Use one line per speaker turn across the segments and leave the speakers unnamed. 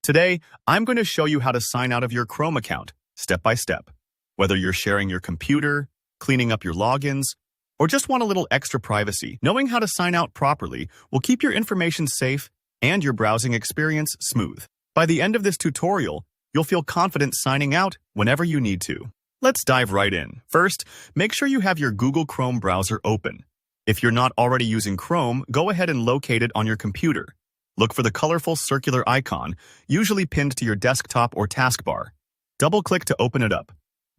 Today, I'm going to show you how to sign out of your Chrome account, step by step. Whether you're sharing your computer, cleaning up your logins, or just want a little extra privacy, knowing how to sign out properly will keep your information safe and your browsing experience smooth. By the end of this tutorial, you'll feel confident signing out whenever you need to. Let's dive right in. First, make sure you have your Google Chrome browser open. If you're not already using Chrome, go ahead and locate it on your computer. Look for the colorful circular icon, usually pinned to your desktop or taskbar. Double-click to open it up.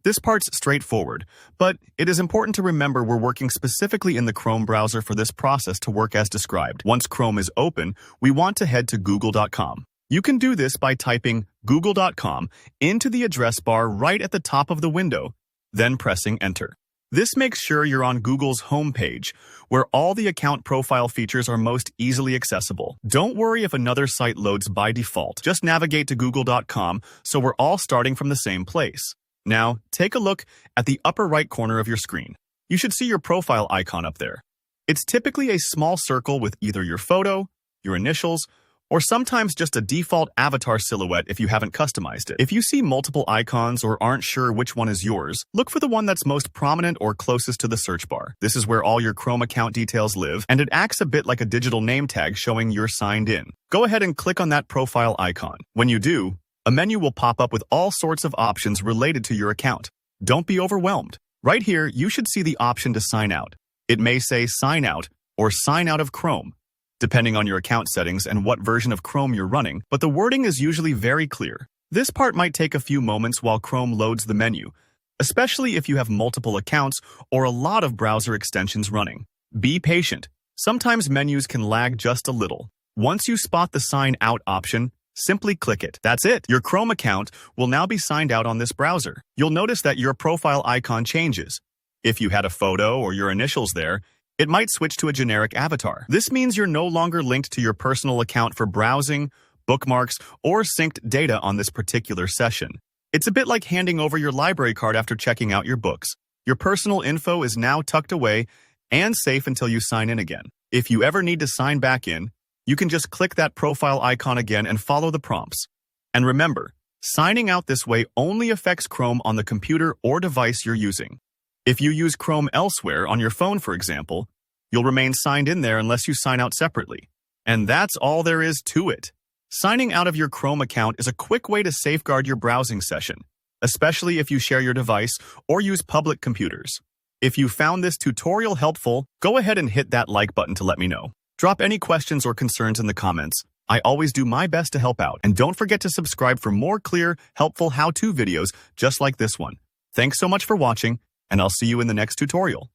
This part's straightforward, but it is important to remember we're working specifically in the Chrome browser for this process to work as described. Once Chrome is open, we want to head to google.com. You can do this by typing google.com into the address bar right at the top of the window, then pressing Enter. This makes sure you're on Google's homepage, where all the account profile features are most easily accessible. Don't worry if another site loads by default. Just navigate to google.com so we're all starting from the same place. Now, take a look at the upper right corner of your screen. You should see your profile icon up there. It's typically a small circle with either your photo, your initials, or sometimes just a default avatar silhouette if you haven't customized it. If you see multiple icons or aren't sure which one is yours, look for the one that's most prominent or closest to the search bar. This is where all your Chrome account details live, and it acts a bit like a digital name tag showing you're signed in. Go ahead and click on that profile icon. When you do, a menu will pop up with all sorts of options related to your account. Don't be overwhelmed. Right here, you should see the option to sign out. It may say sign out or sign out of Chrome, depending on your account settings and what version of Chrome you're running, but the wording is usually very clear. This part might take a few moments while Chrome loads the menu, especially if you have multiple accounts or a lot of browser extensions running. Be patient. Sometimes menus can lag just a little. Once you spot the sign out option, simply click it. That's it. Your Chrome account will now be signed out on this browser. You'll notice that your profile icon changes. If you had a photo or your initials there, it might switch to a generic avatar. This means you're no longer linked to your personal account for browsing, bookmarks, or synced data on this particular session. It's a bit like handing over your library card after checking out your books. Your personal info is now tucked away and safe until you sign in again. If you ever need to sign back in, you can just click that profile icon again and follow the prompts. And remember, signing out this way only affects Chrome on the computer or device you're using. If you use Chrome elsewhere, on your phone for example, you'll remain signed in there unless you sign out separately. And that's all there is to it. Signing out of your Chrome account is a quick way to safeguard your browsing session, especially if you share your device or use public computers. If you found this tutorial helpful, go ahead and hit that like button to let me know. Drop any questions or concerns in the comments. I always do my best to help out. And don't forget to subscribe for more clear, helpful how-to videos just like this one. Thanks so much for watching, and I'll see you in the next tutorial.